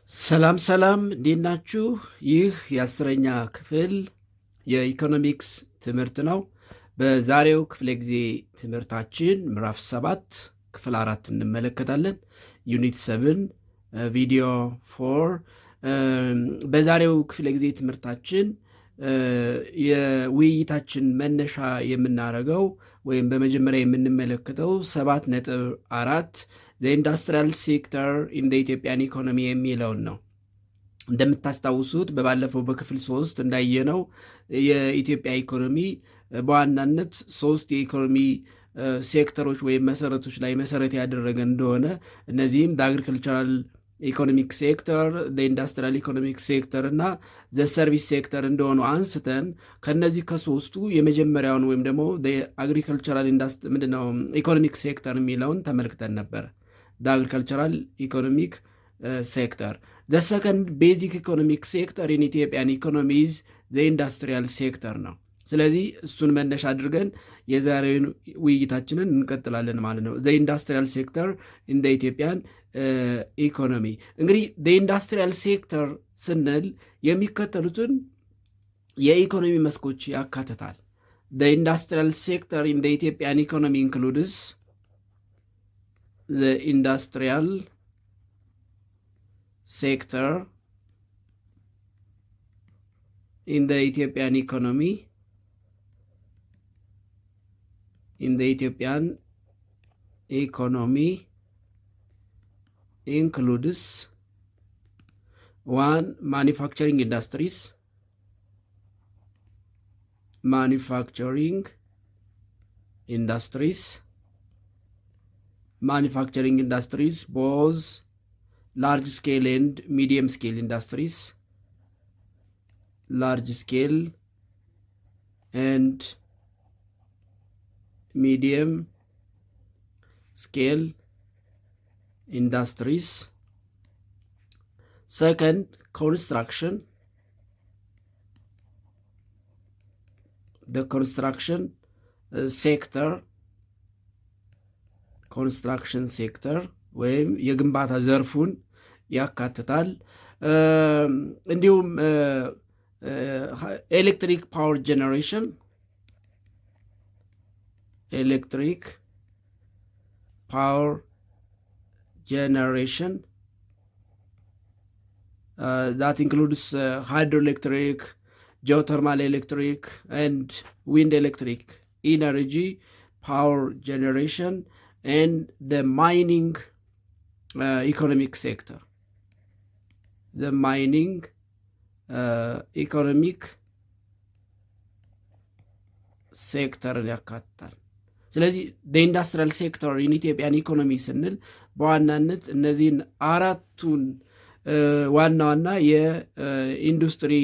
ሰላም ሰላም እንዴት ናችሁ? ይህ የአስረኛ ክፍል የኢኮኖሚክስ ትምህርት ነው። በዛሬው ክፍለ ጊዜ ትምህርታችን ምዕራፍ 7 ክፍል 4 እንመለከታለን። ዩኒት 7 ቪዲዮ 4። በዛሬው ክፍለ ጊዜ ትምህርታችን የውይይታችን መነሻ የምናደርገው ወይም በመጀመሪያ የምንመለከተው 7.4 ኢንዱስትሪያል ሴክተር ኢን ኢትዮጵያን ኢኮኖሚ የሚለውን ነው። እንደምታስታውሱት በባለፈው በክፍል 3 እንዳየነው የኢትዮጵያ ኢኮኖሚ በዋናነት 3 የኢኮኖሚ ሴክተሮች ወይም መሰረቶች ላይ መሰረት ያደረገ እንደሆነ እነዚህም አግሪካልቸራል ኢኮኖሚክ ሴክተር፣ ኢንዱስትሪያል ኢኮኖሚክ ሴክተር እና ሰርቪስ ሴክተር እንደሆኑ አንስተን ከነዚህ ከሶስቱ የመጀመሪያውን ወይም ደግሞ አግሪካልቸራል ምንድነው ኢኮኖሚክ ሴክተር የሚለውን ተመልክተን ነበር። አግሪካልቸራል ኢኮኖሚክ ሴክተር ሰከንድ ቤዚክ ኢኮኖሚክ ሴክተር ኢን ኢትዮጵያን ኢኮኖሚዝ ኢንዱስትሪያል ሴክተር ነው። ስለዚህ እሱን መነሻ አድርገን የዛሬውን ውይይታችንን እንቀጥላለን ማለት ነው። ኢንዱስትሪያል ሴክተር ኢን ኢትዮጵያን ኢኮኖሚ። እንግዲህ ኢንዱስትሪያል ሴክተር ስንል የሚከተሉትን የኢኮኖሚ መስኮች ያካትታል። ኢንዱስትሪያል ሴክተር ኢን ኢትዮጵያን ኢኮኖሚ ኢንክሉድስ ኢንዱስትሪያል ሴክተር in the Ethiopian economy includes 1. Manufacturing industries both large scale and medium scale industries, large scale and medium scale industries. Second, construction. The construction sector ወይም የግንባታ ዘርፉን ያካትታል። እንዲሁም ኤሌክትሪክ ፓወር ጀነሬሽን that includes hydroelectric, geothermal electric and wind electric energy power generation, and the mining economic sector. The mining ኢኮኖሚክ ሴክተርን ያካትታል። ስለዚህ ኢንዱስትሪያል ሴክተር ኢን ኢትዮጵያን ኢኮኖሚ ስንል በዋናነት እነዚህን አራቱን ዋና ዋና የኢንዱስትሪ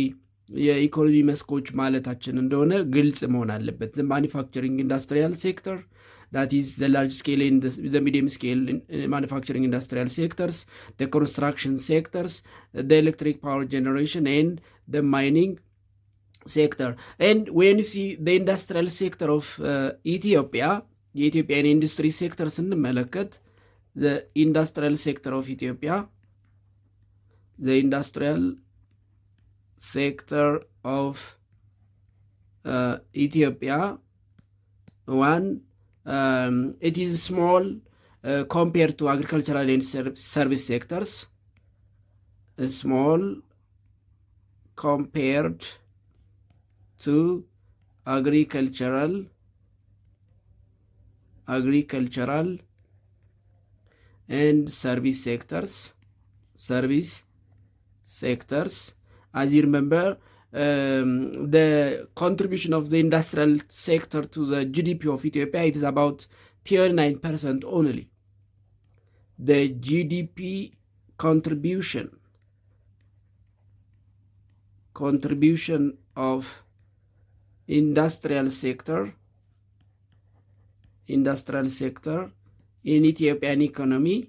የኢኮኖሚ መስኮች ማለታችን እንደሆነ ግልጽ መሆን አለበት። ማኒፋክቸሪንግ ኢንዱስትሪያል ሴክተር that is the large scale and the medium scale manufacturing industrial sectors, the construction sectors, the electric power generation and the mining sector. And when you see the industrial sector of Ethiopia, the Ethiopian industry sector ስንመለከት the industrial sector of Ethiopia, the industrial sector of Ethiopia, it is small compared to agricultural and service sectors. Small compared to agricultural and service sectors. As you remember, the contribution of the industrial sector to the GDP of Ethiopia, it is about 39% only. The GDP contribution of industrial sector in Ethiopian economy,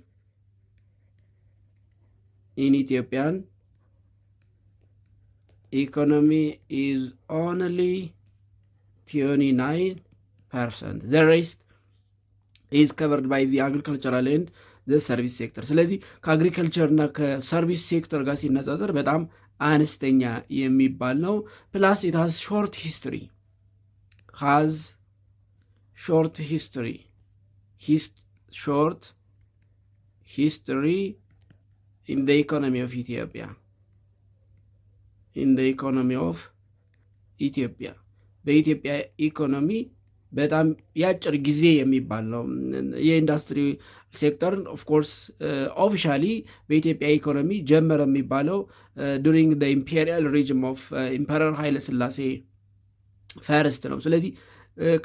is only 29%. The rest is covered by the agricultural and ሰርቪስ ሴክተር። ስለዚህ ከአግሪካልቸር እና ከሰርቪስ ሴክተር ጋር ሲነጻጸር በጣም አነስተኛ የሚባል ነው። ፕላስ ኢት ሃዝ ሾርት ሂስትሪ ሾርት ሂስትሪ ኢን ዘ ኢኮኖሚ ኦፍ ኢትዮጵያ በኢትዮጵያ ኢኮኖሚ በጣም የአጭር ጊዜ የሚባል ነው። የኢንዱስትሪ ሴክተርን ኦፍኮርስ ኦፊሻሊ በኢትዮጵያ ኢኮኖሚ ጀመረ የሚባለው ዱሪንግ ዘ ኢምፔሪያል ሪጅም ኦፍ ኢምፐረር ኃይለ ሥላሴ ፈርስት ነው። ስለዚህ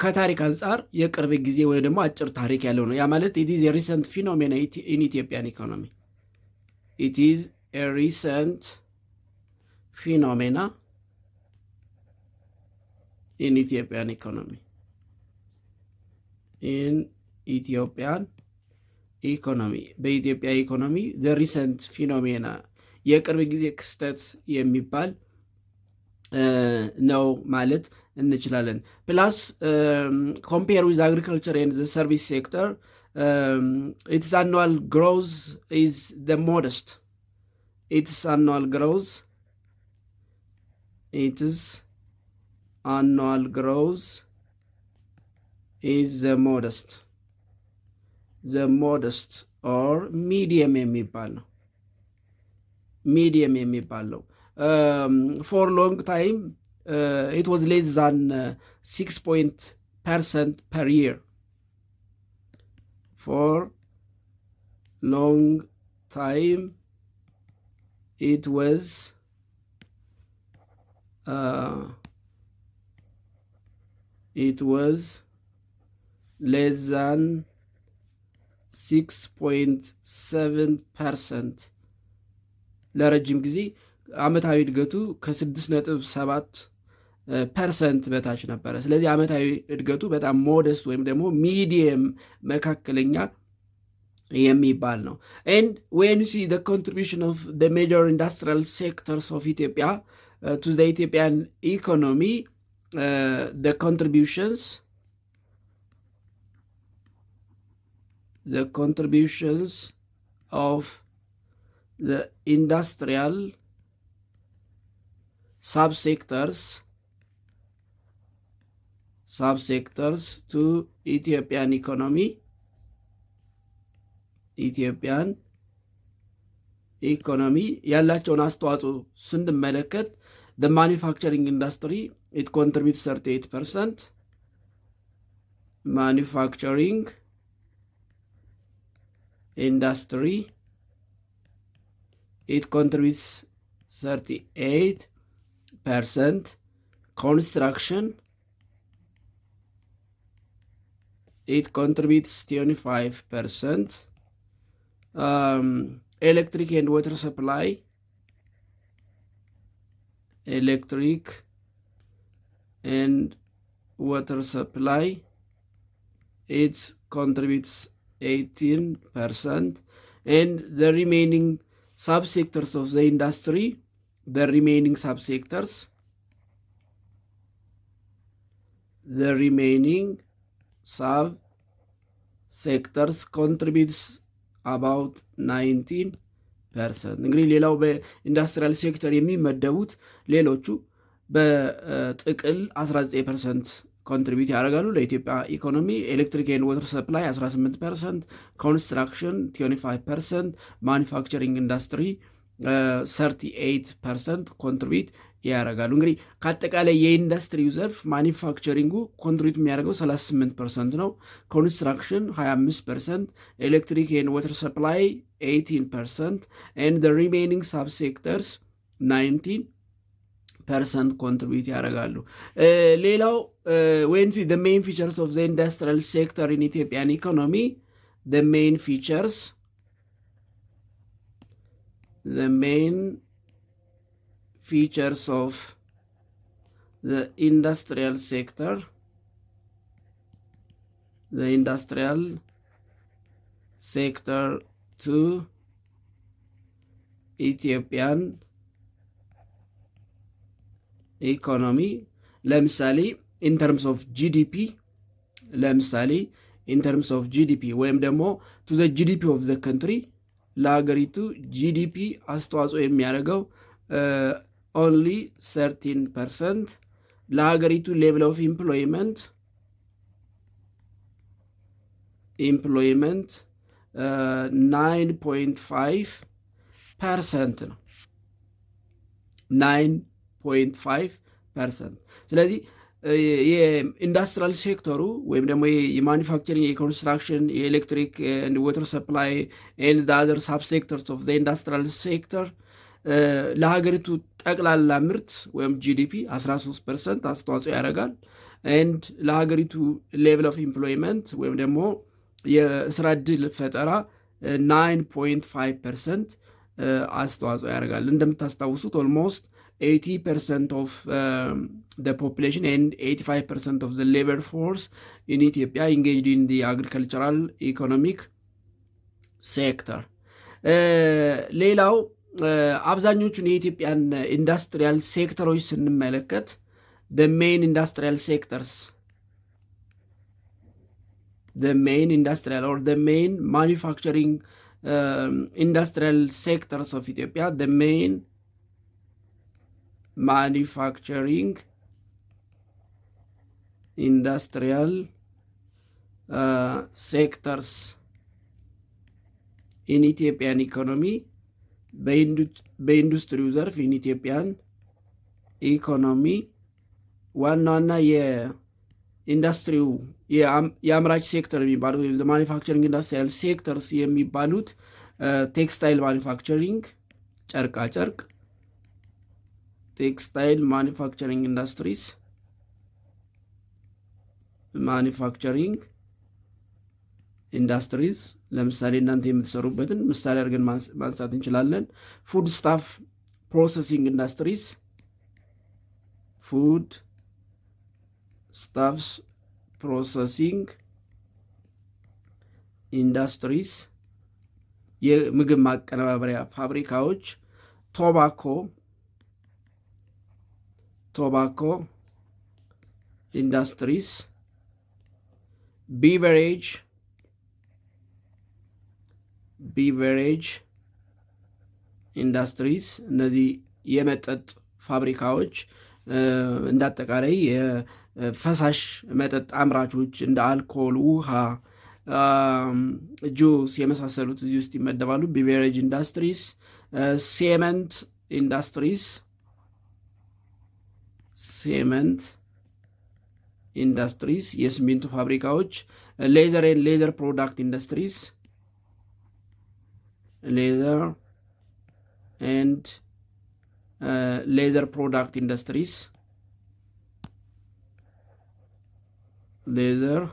ከታሪክ አንጻር የቅርብ ጊዜ ወይ ደግሞ አጭር ታሪክ ያለው ነው። ያ ማለት ኢት ኢዝ ሪሰንት ፊኖሜና ኢን ኢትዮጵያን ኢኮኖሚ ኢት ኢዝ ሪሰንት ፊኖሜና ኢን ኢትዮጵያን ኢኮኖሚ በኢትዮጵያ ኢኮኖሚ ዘ ሪሰንት ፊኖሜና የቅርብ ጊዜ ክስተት የሚባል ነው ማለት እንችላለን። ፕላስ ኮምፔር ዊዝ አግሪካልቸር ኤንድ ዘ ሰርቪስ ሴክተር ኢትስ አኑዋል ግሮዝ ኢዝ ዘ ሞደስት annual growth is the modest or medium የሚባል ነው። for long time it was less than 6% per year. For long time it was less than 6.7%. ለረጅም ጊዜ ዓመታዊ እድገቱ ከ6.7% በታች ነበረ። ስለዚህ ዓመታዊ እድገቱ በጣም ሞደስት ወይም ደግሞ ሚዲየም መካከለኛ የሚባል ነው። and when you see the contribution of the major industrial sectors of Ethiopia to the Ethiopian economy, the contributions of the industrial subsectors to Ethiopian economy ያላቸውን አስተዋጽኦ ስንመለከት the manufacturing industry it contributes 38%. manufacturing industry it contributes 38%. construction it contributes 25%. Electric and water supply it contributes 18%. and the remaining subsectors of the industry contributes about 19%. እንግዲህ ሌላው በኢንዱስትሪያል ሴክተር የሚመደቡት ሌሎቹ በጥቅል 19% ኮንትሪቢዩት ያደርጋሉ ለኢትዮጵያ ኢኮኖሚ። ኤሌክትሪክ ኤንድ ወተር ሰፕላይ 18%፣ ኮንስትራክሽን 25%፣ ማኒፋክቸሪንግ ኢንዱስትሪ 38% ኮንትሪቢዩት ያደርጋሉ። እንግዲህ ከአጠቃላይ የኢንዱስትሪው ዘርፍ ማኒፋክቸሪንጉ ኮንትሪቢዩት የሚያደርገው 38% ነው። ኮንስትራክሽን 25%፣ ኤሌክትሪክ ኤንድ ወተር ሰፕላይ 18% and the remaining subsectors 19% ኮንትሪቢዩት ያደርጋሉ። ሌላው when the main features of the industrial sector in Ethiopian economy, the main features of the industrial sector to Ethiopian economy ለምሳሌ in terms of GDP ለምሳሌ ኢን ተርምስ ኦፍ ጂዲፒ ወይም ደግሞ ቱ ዘ ጂዲፒ ኦፍ ዘ ካንትሪ ለሀገሪቱ ጂዲፒ አስተዋጽኦ የሚያደርገው ኦንሊ 13%፣ ለሀገሪቱ ሌቭል ኦፍ ኢምፕሎይመንት 9.5% ነው። 9.5%። ስለዚህ የኢንዱስትሪያል ሴክተሩ ወይም ደግሞ የማኒፋክቸሪንግ፣ የኮንስትራክሽን፣ የኤሌክትሪክ ኤንድ ዋተር ሰፕላይ ኤንድ አዘር ሳብ ሴክተርስ ኦፍ ዘ ኢንዱስትሪያል ሴክተር ለሀገሪቱ ጠቅላላ ምርት ወይም ጂዲፒ 13% አስተዋጽኦ ያደርጋል። ኤንድ ለሀገሪቱ ሌቭል ኦፍ ኢምፕሎይመንት ወይም ደግሞ የስራ ዕድል ፈጠራ 9.5% አስተዋጽኦ ያደርጋል። እንደምታስታውሱት ኦልሞስት 80% ኦፍ the population and 85% of the labor force in Ethiopia engaged in the agricultural economic sector። ሌላው አብዛኞቹን የኢትዮጵያን ኢንዱስትሪያል ሴክተሮች ስንመለከት the main industrial sectors, the main industrial or the main manufacturing industrial sectors of Ethiopia, the main manufacturing industrial sectors in Ethiopian economy በኢንዱስትሪው ዘርፍ in Ethiopian economy ዋና ዋና የኢንዱስትሪው የአምራች ሴክተር የሚባሉት ወይም ማኒፋክቸሪንግ ኢንዱስትሪያል ሴክተርስ የሚባሉት ቴክስታይል ማኒፋክቸሪንግ ጨርቃጨርቅ፣ ቴክስታይል ማኒፋክቸሪንግ ኢንዱስትሪስ፣ ማኒፋክቸሪንግ ኢንዱስትሪዝ ለምሳሌ እናንተ የምትሰሩበትን ምሳሌ አድርገን ማንሳት እንችላለን። ፉድ ስታፍ ፕሮሰሲንግ ኢንዱስትሪስ፣ ፉድ ስታፍስ ፕሮሰሲንግ ኢንዱስትሪስ፣ የምግብ ማቀነባበሪያ ፋብሪካዎች፣ ቶባኮ ኢንዱስትሪስ፣ ቢቨሬጅ ኢንዱስትሪስ፣ እነዚህ የመጠጥ ፋብሪካዎች እንዳጠቃላይ የፈሳሽ መጠጥ አምራቾች እንደ አልኮል፣ ውሃ፣ ጁስ የመሳሰሉት እዚህ ውስጥ ይመደባሉ። ቢቨሬጅ ኢንዱስትሪስ፣ ሴመንት ኢንዱስትሪስ የሲሚንቶ ፋብሪካዎች፣ ሌዘር ፕሮዳክት ኢንዱስትሪስ፣ ሌዘር ኤንድ ሌዘር ፕሮዳክት ኢንዱስትሪስ፣ ሌዘር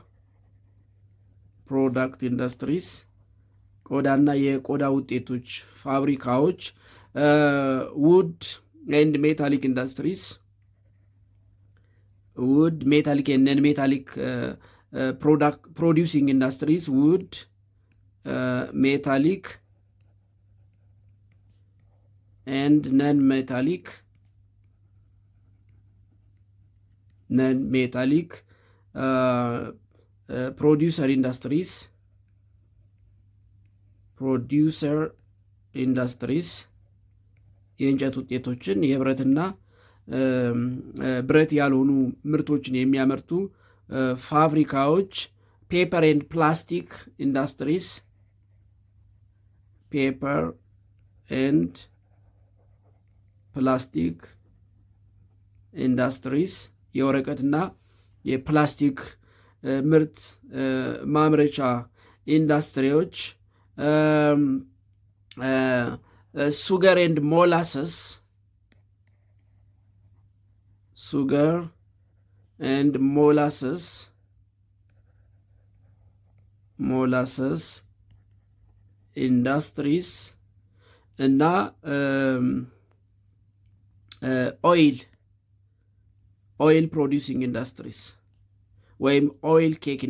ፕሮዳክት ኢንዱስትሪስ፣ ቆዳና የቆዳ ውጤቶች ፋብሪካዎች፣ ውድ ኤንድ ሜታሊክ ኢንዱስትሪስ፣ ውድ ሜታሊክ ኤንድ ነን ሜታሊክ ፕሮዲውሲንግ ኢንዱስትሪስ፣ ውድ ሜታሊክ and non-metallic producer industries የእንጨት ውጤቶችን የብረትና ብረት ያልሆኑ ምርቶችን የሚያመርቱ ፋብሪካዎች፣ ፔፐር ኤንድ ፕላስቲክ ኢንዱስትሪስ፣ ፔፐር ኤንድ ፕላስቲክ ኢንዱስትሪስ የወረቀትና የፕላስቲክ ምርት ማምረቻ ኢንዱስትሪዎች፣ ሱገር ኤንድ ሞላሰስ ኢንዱስትሪስ እና ኦይል ፕሮዲውሲንግ ኢንዱስትሪስ ወይም ኦይል ኬክ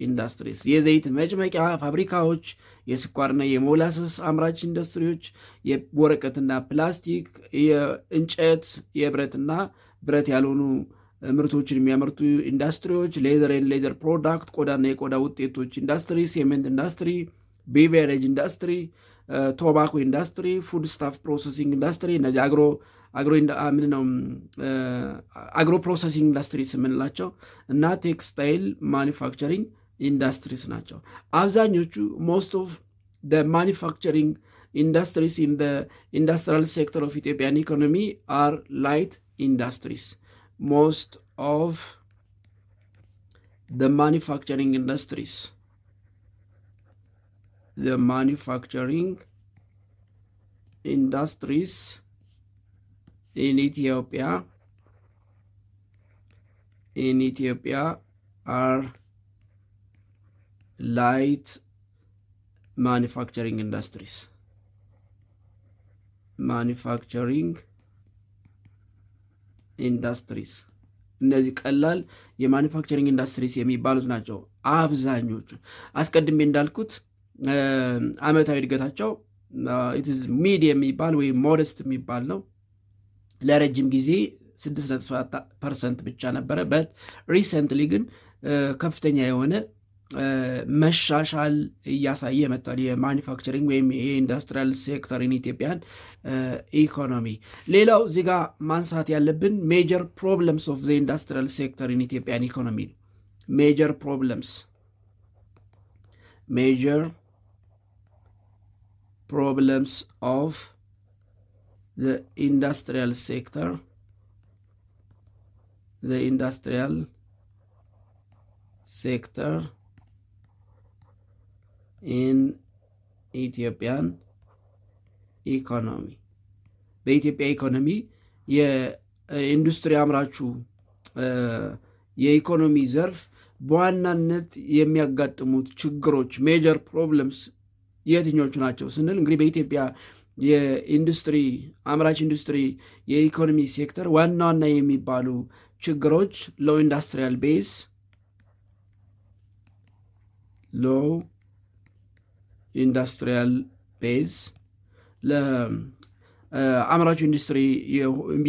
ኢንዱስትሪስ የዘይት መጭመቂያ ፋብሪካዎች፣ የስኳርና የሞላሰስ አምራች ኢንዱስትሪዎች፣ የወረቀትና ፕላስቲክ፣ የእንጨት፣ የብረትና ብረት ያልሆኑ ምርቶችን የሚያመርቱ ኢንዱስትሪዎች፣ ሌዘር ኤንድ ሌዘር ፕሮዳክት ቆዳና የቆዳ ውጤቶች ኢንዱስትሪ፣ ሴሜንት ኢንዱስትሪ፣ ቤቨሬጅ ኢንዱስትሪ፣ ቶባኮ ኢንዱስትሪ፣ ፉድ ስታፍ ፕሮሰሲንግ ኢንዱስትሪ እነዚህ አግሮ ፕሮሰሲንግ ኢንዱስትሪስ የምንላቸው እና ቴክስታይል ማኒፋክቸሪንግ ኢንዱስትሪስ ናቸው። አብዛኞቹ ሞስት ኦፍ the manufacturing industries in the industrial sector of Ethiopian economy are light industries. Most of the manufacturing industries in Ethiopia are light manufacturing industries. እነዚህ ቀላል የማኒፋክቸሪንግ ኢንዱስትሪስ የሚባሉት ናቸው አብዛኞቹ። አስቀድሜ እንዳልኩት አመታዊ እድገታቸው ኢትዝ ሚዲየም የሚባል ወይም ሞደስት የሚባል ነው። ለረጅም ጊዜ 6.7% ብቻ ነበረ። በት ሪሰንትሊ ግን ከፍተኛ የሆነ መሻሻል እያሳየ መጥቷል። የማኒፋክቸሪንግ ወይም የኢንዱስትሪያል ሴክተርን ኢትዮጵያን ኢኮኖሚ። ሌላው እዚህ ጋር ማንሳት ያለብን ሜጀር ፕሮብለምስ ኦፍ ዘ ኢንዱስትሪያል ሴክተርን ኢትዮጵያን ኢኮኖሚ ሜጀር ፕሮብለምስ ኦፍ ዘ ኢንዱስትሪያል ሴክተር ኢን ኢትዮጵያን ኢኮኖሚ በኢትዮጵያ ኢኮኖሚ የኢንዱስትሪ አምራቹ የኢኮኖሚ ዘርፍ በዋናነት የሚያጋጥሙት ችግሮች ሜጀር ፕሮብለምስ የትኞቹ ናቸው ስንል እንግዲህ በኢትዮጵያ የኢንዱስትሪ አምራች ኢንዱስትሪ የኢኮኖሚ ሴክተር ዋና ዋና የሚባሉ ችግሮች ሎው ኢንዱስትሪያል ቤዝ ለአምራቹ ኢንዱስትሪ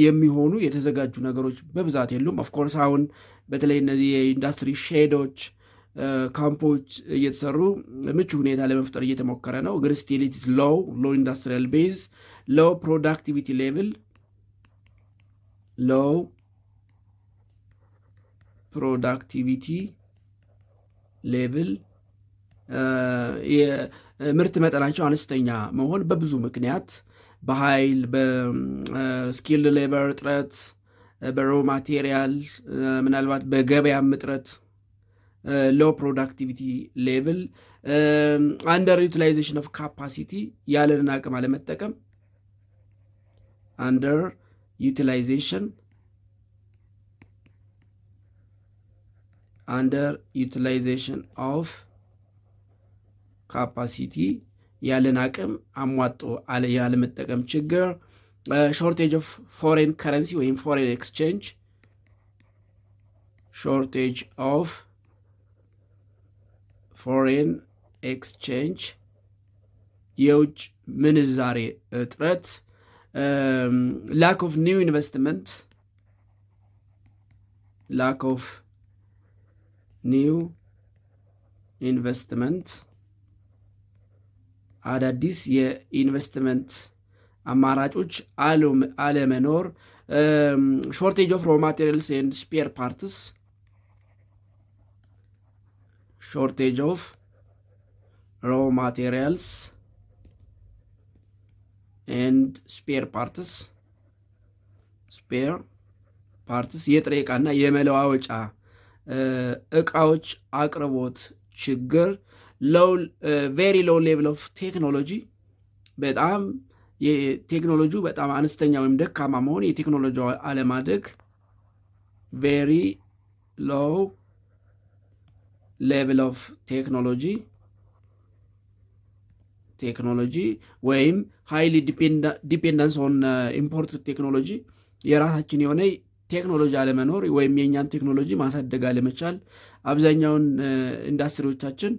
የሚሆኑ የተዘጋጁ ነገሮች በብዛት የሉም። ኦፍኮርስ አሁን በተለይ እነዚህ የኢንዱስትሪ ሼዶች ካምፖች እየተሰሩ ምቹ ሁኔታ ለመፍጠር እየተሞከረ ነው። ግን ስቲል ኢት ኢዝ ሎው ኢንዱስትሪያል ቤዝ፣ ሎው ፕሮዳክቲቪቲ ሌቭል የምርት መጠናቸው አነስተኛ መሆን በብዙ ምክንያት በኃይል በስኪል ሌበር እጥረት፣ በሮ ማቴሪያል፣ ምናልባት በገበያም እጥረት፣ ሎው ፕሮዳክቲቪቲ ሌቭል፣ አንደር ዩቲላይዜሽን ኦፍ ካፓሲቲ ያለንን አቅም አለመጠቀም፣ አንደር ዩቲላይዜሽን ኦፍ ካፓሲቲ ያለን አቅም አሟጦ ያለመጠቀም ችግር፣ ሾርቴጅ ኦፍ ፎሬን ከረንሲ ወይም ፎሬን ኤክስቼንጅ፣ የውጭ ምንዛሬ እጥረት፣ ላክ ኦፍ ኒው ኢንቨስትመንት አዳዲስ የኢንቨስትመንት አማራጮች አለመኖር፣ ሾርቴጅ ኦፍ ሮ ማቴሪያልስ ኤንድ ስፔር ፓርትስ የጥሬ ዕቃና የመለዋወጫ ዕቃዎች አቅርቦት ችግር፣ ቬሪ ሎው ሌቭል ኦፍ ቴክኖሎጂ በጣም የቴክኖሎጂው በጣም አነስተኛ ወይም ደካማ መሆን፣ የቴክኖሎጂ አለማደግ፣ ቬሪ ሎው ሌቭል ኦፍ ቴክኖሎጂ ወይም ሃይሊ ዲፔንደንስ ኦን ኢምፖርትድ ቴክኖሎጂ የራሳችን የሆነ ቴክኖሎጂ አለመኖር ወይም የእኛን ቴክኖሎጂ ማሳደግ አለመቻል። አብዛኛውን ኢንዱስትሪዎቻችን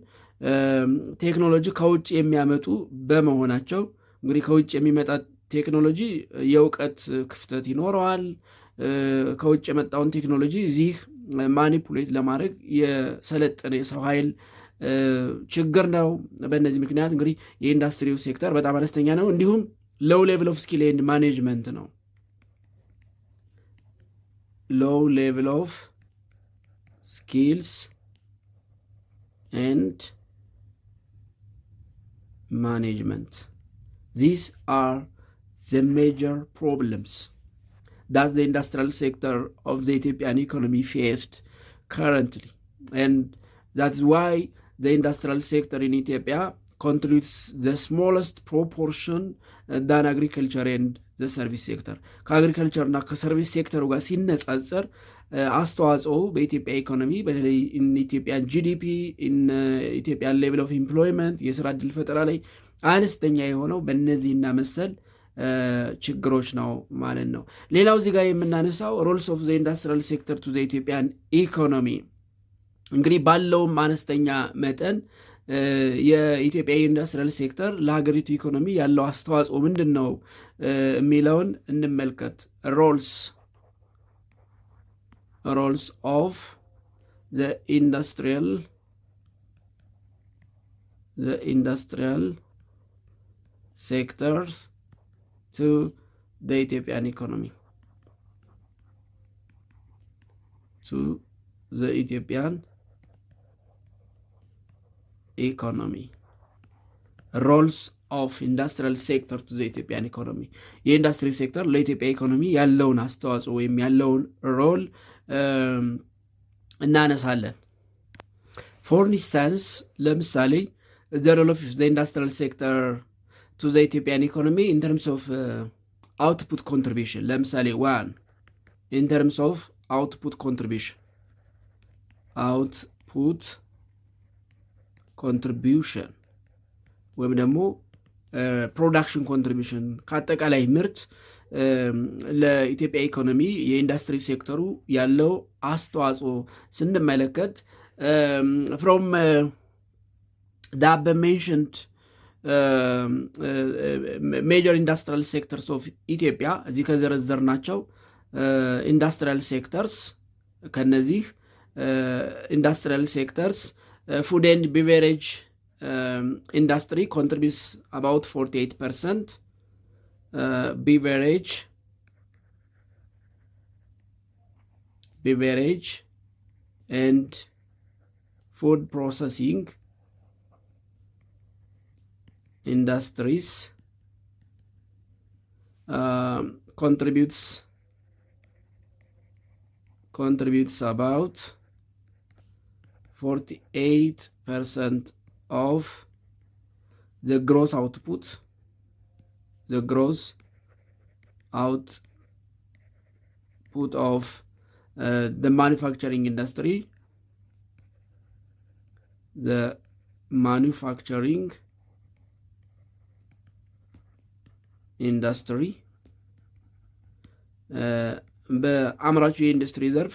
ቴክኖሎጂ ከውጭ የሚያመጡ በመሆናቸው እንግዲህ ከውጭ የሚመጣ ቴክኖሎጂ የእውቀት ክፍተት ይኖረዋል። ከውጭ የመጣውን ቴክኖሎጂ እዚህ ማኒፑሌት ለማድረግ የሰለጠነ የሰው ኃይል ችግር ነው። በእነዚህ ምክንያት እንግዲህ የኢንዱስትሪው ሴክተር በጣም አነስተኛ ነው። እንዲሁም ሎው ሌቭል ኦፍ ስኪል ኤንድ ማኔጅመንት ነው። ሎው ሌቭል ኦፍ ስኪልስ ኤንድ ማኔጅመንት these are the major problems that the industrial sector of the Ethiopian economy faced currently, and that's why the industrial sector in Ethiopia contributes the smallest proportion than agriculture and the service sector. ከአግሪካልቸር እና ከሰርቪስ ሴክተሩ ጋር ሲነጻጸር አስተዋጽኦ በኢትዮጵያ ኢኮኖሚ በተለይ ኢትዮጵያን ጂዲፒ ኢትዮጵያን ሌቭል ኦፍ ኢምፕሎይመንት የስራ ዕድል ፈጠራ ላይ አነስተኛ የሆነው በእነዚህና መሰል ችግሮች ነው ማለት ነው። ሌላው እዚህ ጋር የምናነሳው ሮልስ ኦፍ ዘ ኢንዱስትሪያል ሴክተር ቱ ዘ ኢትዮጵያን ኢኮኖሚ እንግዲህ ባለውም አነስተኛ መጠን የኢትዮጵያ ኢንዱስትሪያል ሴክተር ለሀገሪቱ ኢኮኖሚ ያለው አስተዋጽኦ ምንድን ነው የሚለውን እንመልከት። ሮልስ ኦፍ ዘ ኢንዱስትሪያል sectors to the Ethiopian economy. Roles of industrial sector to the Ethiopian economy. የኢንዱስትሪ ሴክተር ለኢትዮጵያ ኢኮኖሚ ያለውን አስተዋጽኦ ወይም ያለውን ሮል እናነሳለን። ፎር ኢንስታንስ ለምሳሌ the role of the industrial sector to the Ethiopian economy in terms of output contribution. ለምሳሌ one in terms of output contribution ወይም ደግሞ ፕሮዳክሽን ኮንትሪቢሽን ከአጠቃላይ ምርት ለኢትዮጵያ ኢኮኖሚ የኢንዱስትሪ ሴክተሩ ያለው አስተዋጽኦ ስንመለከት from the above-mentioned ሜጀር ኢንዱስትሪያል ሴክተርስ ኦፍ ኢትዮጵያ እዚህ ከዘረዘርናቸው ኢንዱስትሪያል ሴክተርስ ከነዚህ ኢንዱስትሪያል ሴክተርስ ፉድ ኤንድ ቢቨሬጅ ኢንዱስትሪ ኮንትሪቢዩትስ አባውት 48%፣ ቢቨሬጅ ኤንድ ፉድ ፕሮሰሲንግ industries contributes about 48% of the gross output of the manufacturing industry. The manufacturing ኢንዱስትሪ በአምራቹ የኢንዱስትሪ ዘርፍ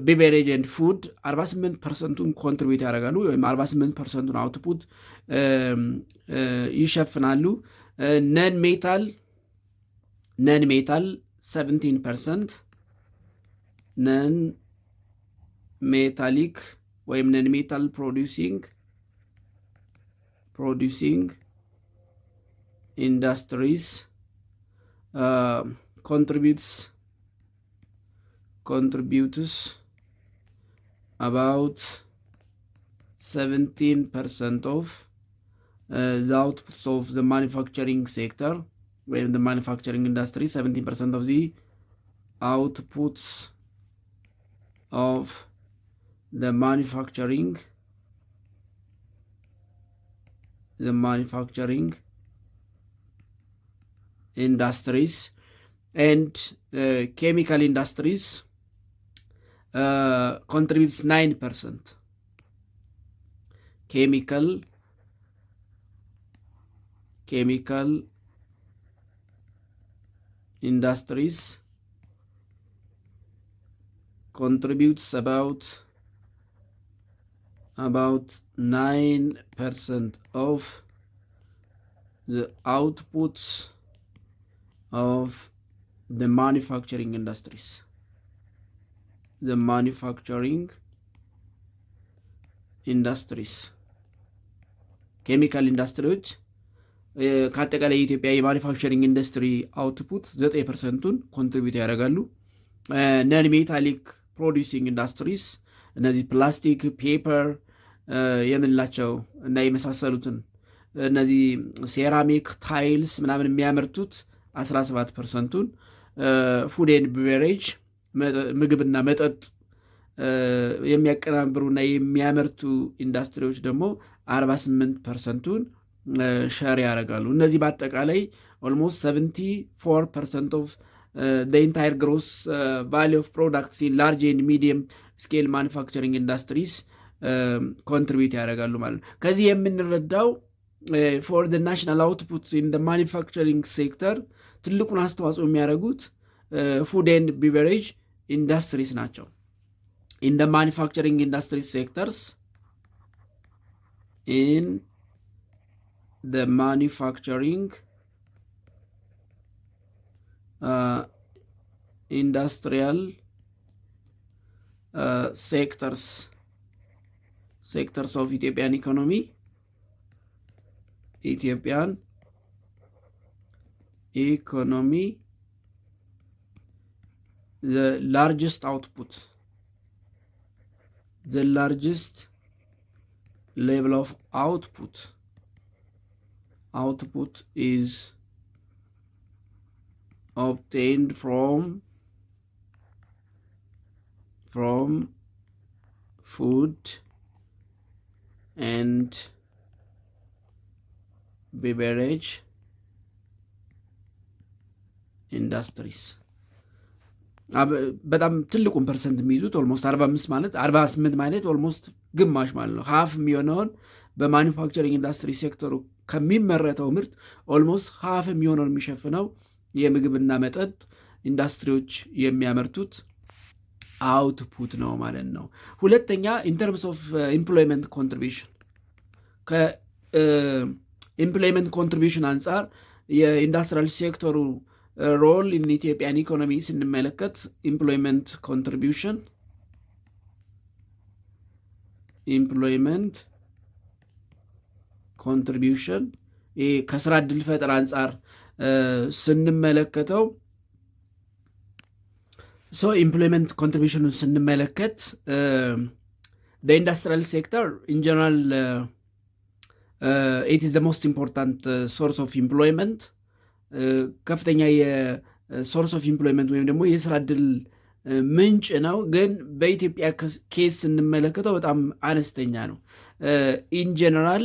ቢቨሬጅ ኤንድ ፉድ 48%ን ኮንትሪቢዩት ያደርጋሉ ወይም 48%ን አውትፑት ይሸፍናሉ። ነን ሜታል 17%፣ ነን ሜታሊክ ወይም ነን ሜታል ፕሮዲውሲንግ industries contributes about 17% of the outputs of the manufacturing sector, where the manufacturing industry 17% of the outputs of the manufacturing industries and chemical industries contributes 9%. Chemical industries contributes about 9% of the outputs of the manufacturing industries, the manufacturing industries ኬሚካል ኢንዱስትሪዎች ከአጠቃላይ የኢትዮጵያ የማኒፋክቸሪንግ ኢንዱስትሪ አውትፑት 9%ን ኮንትሪቢዩት ያደርጋሉ። ነን ሜታሊክ ፕሮዲውሲንግ ኢንዱስትሪስ እነዚህ ፕላስቲክ፣ ፔፐር የምንላቸው እና የመሳሰሉትን እነዚህ ሴራሚክ፣ ታይልስ ምናምን የሚያመርቱት 17%ን፣ ፉድ ኤንድ ቢቨሬጅ ምግብና መጠጥ የሚያቀናብሩና የሚያመርቱ ኢንዱስትሪዎች ደግሞ 48%ን ሸር ያደርጋሉ። እነዚህ በአጠቃላይ ኦልሞስት 74% ኦፍ ኢንታየር ግሮስ ቫሊዩ ኦፍ ፕሮዳክትስ ኢን ላርጅ ኤንድ ሚዲየም ስኬል ማኑፋክቸሪንግ ኢንዱስትሪስ ኮንትሪቢዩት ያደርጋሉ ማለት ነው። ከዚህ የምንረዳው ፎር ደ ናሽናል አውትፑት ኢን ደ ማኑፋክቸሪንግ ሴክተር ትልቁን አስተዋጽኦ የሚያደርጉት ፉድ ኤንድ ቢቨሬጅ ኢንዱስትሪስ ናቸው። ኢን ደ ማኑፋክቸሪንግ ኢንዱስትሪ ሴክተርስ in the manufacturing industrial sectors of Ethiopian economy, the largest output, the largest level of output is obtained from food and beverage industries. በጣም ትልቁን ፐርሰንት የሚይዙት ኦልሞስት 45 ማለት 48 ማለት ኦልሞስት ግማሽ ማለት ነው። ሀፍ የሚሆነውን በማኒፋክቸሪንግ ኢንዱስትሪ ሴክተሩ ከሚመረተው ምርት ኦልሞስት ሀፍ የሚሆነውን የሚሸፍነው የምግብና መጠጥ ኢንዱስትሪዎች የሚያመርቱት አውትፑት ነው ማለት ነው። ሁለተኛ ኢንተርምስ ኦፍ ኢምፕሎይመንት ኮንትሪቢሽን፣ ከኢምፕሎይመንት ኮንትሪቢሽን አንጻር የኢንዱስትሪያል ሴክተሩ ሮል ኢን ኢትዮጵያን ኢኮኖሚ ስንመለከት ኢምፕሎይመንት ኮንትሪቢሽን ከስራ ዕድል ፈጠራ አንጻር ስንመለከተው ኢምፕሎይመንት ኮንትሪቢሽኑን ስንመለከት ኢንዱስትሪያል ሴክተር ኢን ጀነራል ኢት ኢዝ ዘ ሞስት ኢምፖርታንት ሶርስ ኦፍ ኢምፕሎይመንት፣ ከፍተኛ የሶርስ ኦፍ ኢምፕሎይመንት ወይም ደግሞ የስራ ዕድል ምንጭ ነው። ግን በኢትዮጵያ ኬስ ስንመለከተው በጣም አነስተኛ ነው። ኢን ጀነራል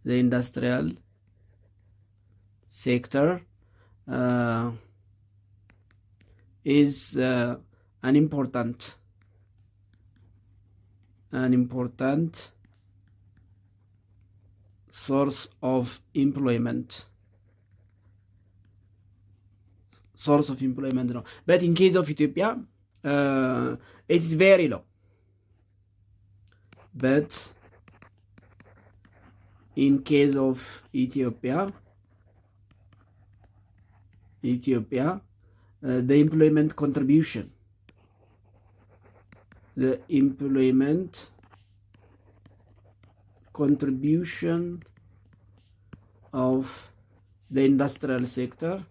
the industrial sector is an important source of employment ነው። but in case of Ethiopia it's very low. But in case of Ethiopia the employment contribution of the industrial sector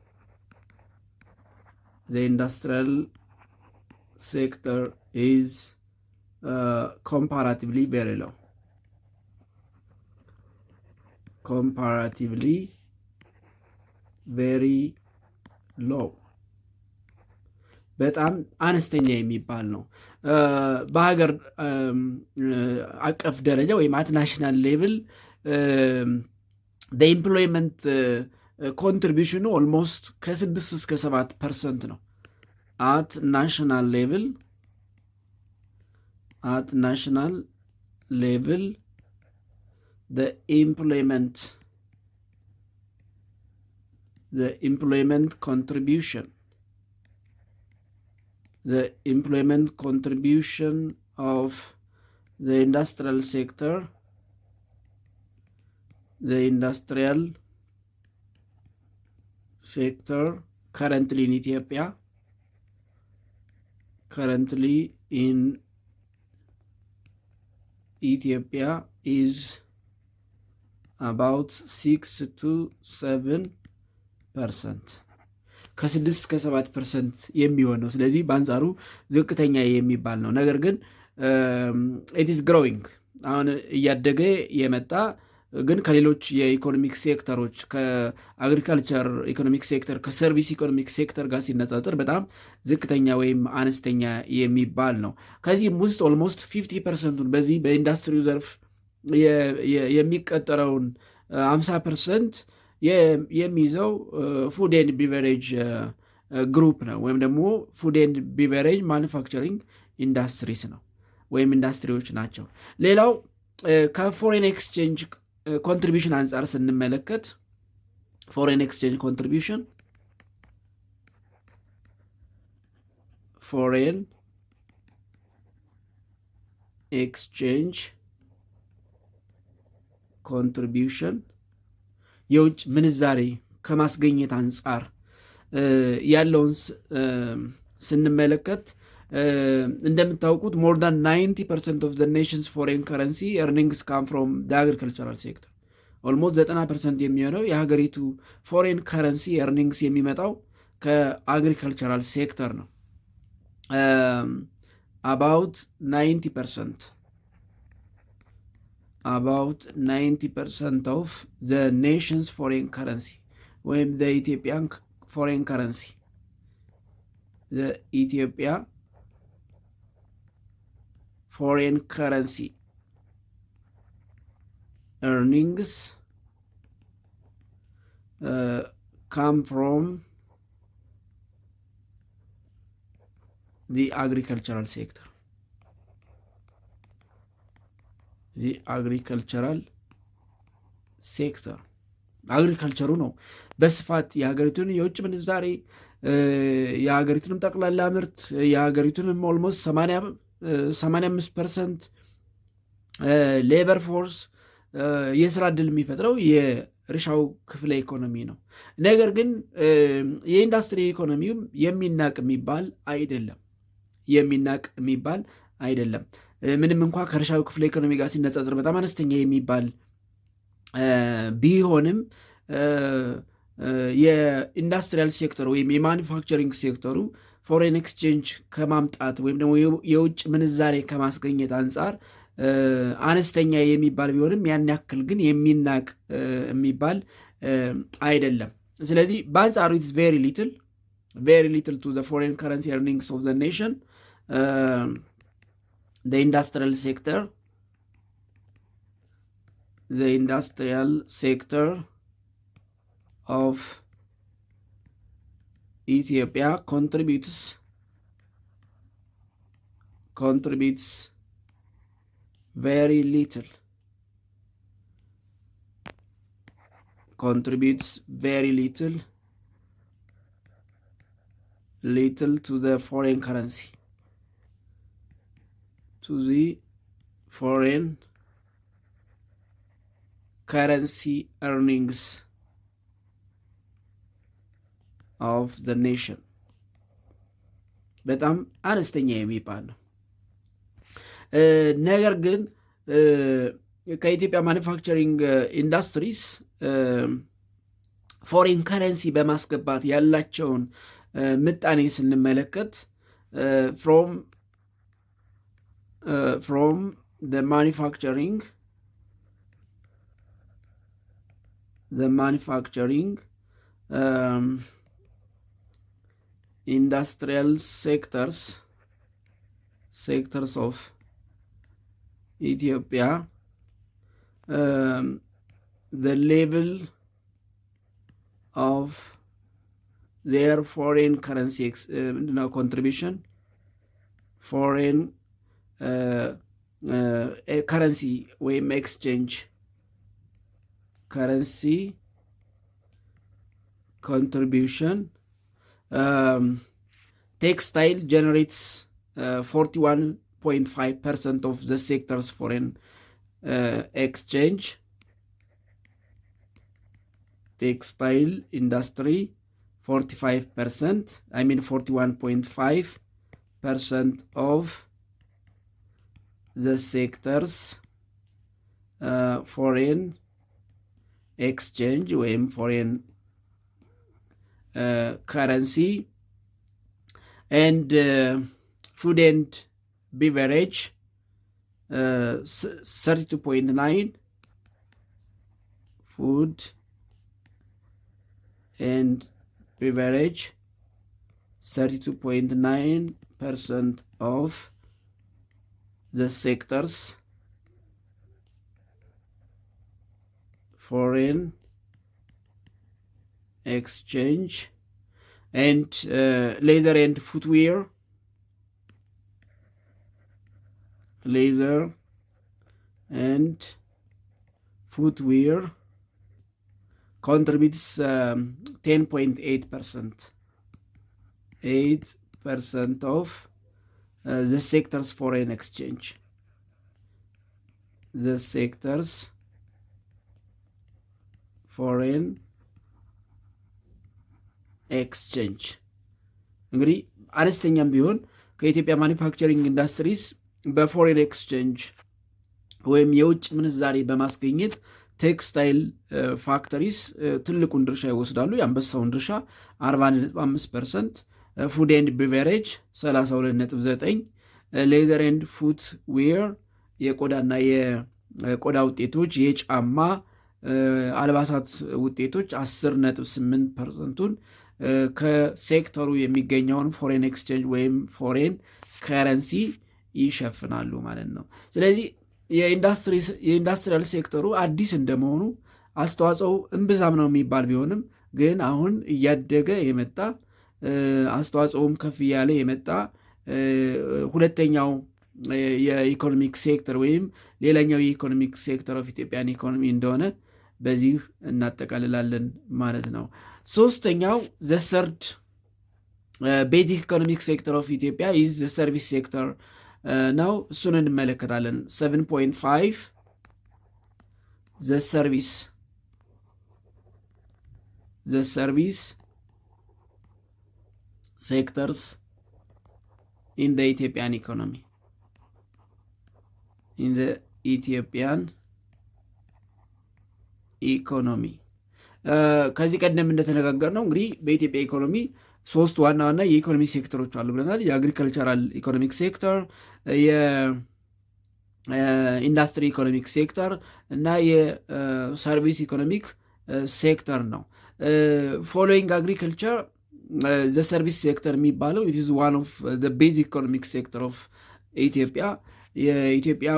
is comparatively very low. በጣም አነስተኛ የሚባል ነው። በሀገር አቀፍ ደረጃ ወይም አት ናሽናል ሌቭል ኢምፕሎይመንት ኮንትሪቢሽኑ ኦልሞስት ከ6 እስከ 7% ነው። at national level the employment contribution of the industrial sector, currently in Ethiopia, is about 6 to 7%. ከ6 እስከ 7% የሚሆን ነው። ስለዚህ በአንጻሩ ዝቅተኛ የሚባል ነው። ነገር ግን ኢት ኢዝ ግሮዊንግ አሁን እያደገ የመጣ ግን ከሌሎች የኢኮኖሚክ ሴክተሮች ከአግሪካልቸር ኢኮኖሚክ ሴክተር ከሰርቪስ ኢኮኖሚክ ሴክተር ጋር ሲነጻጸር በጣም ዝቅተኛ ወይም አነስተኛ የሚባል ነው። ከዚህም ውስጥ ኦልሞስት 50%ቱን በዚህ በኢንዱስትሪው ዘርፍ የሚቀጠረውን 50% የሚይዘው ፉድ ኤንድ ቢቨሬጅ ግሩፕ ነው ወይም ደግሞ ፉድ ኤንድ ቢቨሬጅ ማኑፋክቸሪንግ ኢንዱስትሪስ ነው ወይም ኢንዱስትሪዎች ናቸው። ሌላው ከፎሬን ኤክስቼንጅ ኮንትሪቢሽን አንጻር ስንመለከት ፎሬን ኤክስቼንጅ ኮንትሪቢሽን የውጭ ምንዛሬ ከማስገኘት አንጻር ያለውን ስንመለከት እንደምታውቁት ሞር ዳን 90% ኦፍ ዘ ኔሽንስ ፎሬን ከረንሲ ኤርኒንግስ ካም ፍሮም ዘ አግሪካልቸራል ሴክተር። ኦልሞስት 90% የሚሆነው የሀገሪቱ ፎሬን ከረንሲ ኤርኒንግስ የሚመጣው ከአግሪካልቸራል ሴክተር ነው። about 90% of the nation's foreign currency ወይም the Ethiopian foreign currency, the Ethiopia foreign currency earnings come from the agricultural sector. አግሪካልቸሩ ነው በስፋት የሀገሪቱን የውጭ ምንዛሬ የሀገሪቱንም ጠቅላላ ምርት የሀገሪቱንም ኦልሞስት 85% ሌበር ፎርስ የስራ ዕድል የሚፈጥረው የእርሻው ክፍለ ኢኮኖሚ ነው። ነገር ግን የኢንዱስትሪ ኢኮኖሚውም የሚናቅ የሚባል አይደለም። ምንም እንኳ ከእርሻው ክፍለ ኢኮኖሚ ጋር ሲነጻጸር በጣም አነስተኛ የሚባል ቢሆንም የኢንዱስትሪያል ሴክተሩ ወይም የማኒፋክቸሪንግ ሴክተሩ ፎሬን ኤክስቼንጅ ከማምጣት ወይም ደግሞ የውጭ ምንዛሬ ከማስገኘት አንጻር አነስተኛ የሚባል ቢሆንም ያን ያክል ግን የሚናቅ የሚባል አይደለም። ስለዚህ በአንጻሩ ኢትስ ቬሪ ሊትል ቱ ዘ ፎሬን ከረንሲ ኤርኒንግስ ኦፍ ዘ ኔሽን the industrial sector of Ethiopia contributes very little to the foreign currency, to the foreign currency earnings of the nation በጣም አነስተኛ የሚባል ነው። ነገር ግን ከኢትዮጵያ ማኒፋክቸሪንግ ኢንዱስትሪስ ፎሬን ከረንሲ በማስገባት ያላቸውን ምጣኔ ስንመለከት from the manufacturing industrial sectors of Ethiopia, the level of their foreign currency contribution, foreign currency ወይም exchange currency contribution, textile generates 41 41.5% of the sector's foreign exchange. Textile industry 45%, 41.5% of the sector's foreign exchange ወይም foreign currency, and food and beverage 32.9, food and beverage 32.9% of the sector's foreign exchange, and leather and footwear, leather and footwear contributes 10.8%, 8% of the sector's foreign exchange. The sector's foreign exchange እንግዲህ አነስተኛም ቢሆን ከኢትዮጵያ ማኒፋክቸሪንግ ኢንዱስትሪስ በፎሬን ኤክስቼንጅ ወይም የውጭ ምንዛሬ በማስገኘት ቴክስታይል ፋክተሪስ ትልቁን ድርሻ ይወስዳሉ። የአንበሳውን ድርሻ 40.5%፣ ፉድ ኤንድ ቢቨሬጅ 32.9%፣ ሌዘር ኤንድ ፉት ዌር የቆዳና የቆዳ ውጤቶች የጫማ አልባሳት ውጤቶች 10.8%ን ከሴክተሩ የሚገኘውን ፎሬን ኤክስቼንጅ ወይም ፎሬን ከረንሲ ይሸፍናሉ ማለት ነው። ስለዚህ የኢንዱስትሪያል ሴክተሩ አዲስ እንደመሆኑ አስተዋጽኦ እምብዛም ነው የሚባል ቢሆንም ግን አሁን እያደገ የመጣ አስተዋጽኦም ከፍ እያለ የመጣ ሁለተኛው የኢኮኖሚክ ሴክተር ወይም ሌላኛው የኢኮኖሚክ ሴክተር ኦፍ ኢትዮጵያን ኢኮኖሚ እንደሆነ በዚህ እናጠቃልላለን ማለት ነው። ሶስተኛው ዘ ሰርድ ቤዚክ ኢኮኖሚክ ሴክተር ኦፍ ኢትዮጵያ ኢዝ ዘ ሰርቪስ ሴክተር ነው። እሱን እንመለከታለን። 7.5 ዘ ሰርቪስ ሴክተርስ ኢን ዘ ኢትዮጵያን ኢኮኖሚ ከዚህ ቀደም እንደተነጋገር ነው እንግዲህ በኢትዮጵያ ኢኮኖሚ ሶስት ዋና ዋና የኢኮኖሚ ሴክተሮች አሉ ብለናል። የአግሪካልቸራል ኢኮኖሚክ ሴክተር፣ የኢንዱስትሪ ኢኮኖሚክ ሴክተር እና የሰርቪስ ኢኮኖሚክ ሴክተር ነው። ፎሎዊንግ አግሪካልቸር ዘ ሰርቪስ ሴክተር የሚባለው ኢት ኢዝ ዋን ኦፍ ዘ ቤዚክ ኢኮኖሚክ ሴክተር ኦፍ ኢትዮጵያ። የኢትዮጵያ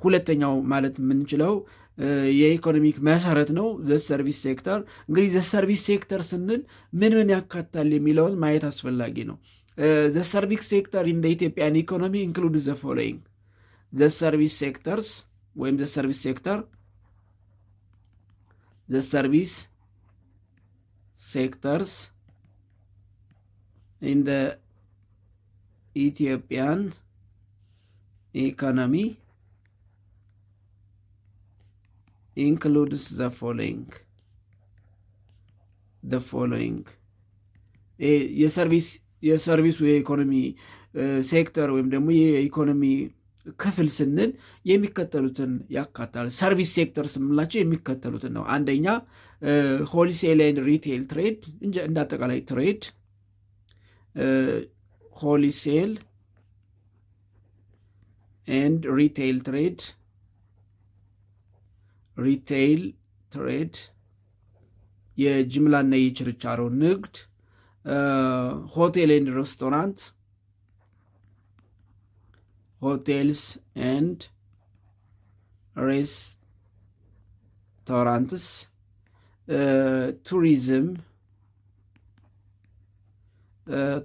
ሁለተኛው ማለት የምንችለው የኢኮኖሚክ መሰረት ነው ዘ ሰርቪስ ሴክተር። እንግዲህ ዘ ሰርቪስ ሴክተር ስንል ምን ያካታል የሚለውን ማየት አስፈላጊ ነው። ዘ ሰርቪስ ሴክተር ኢን ኢትዮጵያን ኢኮኖሚ ኢንክሉድ ዘ ፎሎዊንግ ዘ ሰርቪስ ሴክተርስ ወይም ዘ ሰርቪስ ሴክተር ዘ ሰርቪስ ሴክተርስ ኢን ዘ ኢትዮጵያን ኢኮኖሚ includes the following የሰርቪሱ የኢኮኖሚ ሴክተር ወይም ደግሞ የኢኮኖሚ ክፍል ስንል የሚከተሉትን ያካታል። ሰርቪስ ሴክተር ስንላቸው የሚከተሉትን ነው። አንደኛ ሆልሴል ኤንድ ሪቴል ትሬድ፣ እንደ አጠቃላይ ትሬድ ሆልሴል ኤንድ ሪቴል ትሬድ ሪቴይል ትሬድ የጅምላና የችርቻሮ ንግድ፣ ሆቴል ኤንድ ሬስቶራንት ሆቴልስ ኤንድ ሬስቶራንትስ፣ ቱሪዝም፣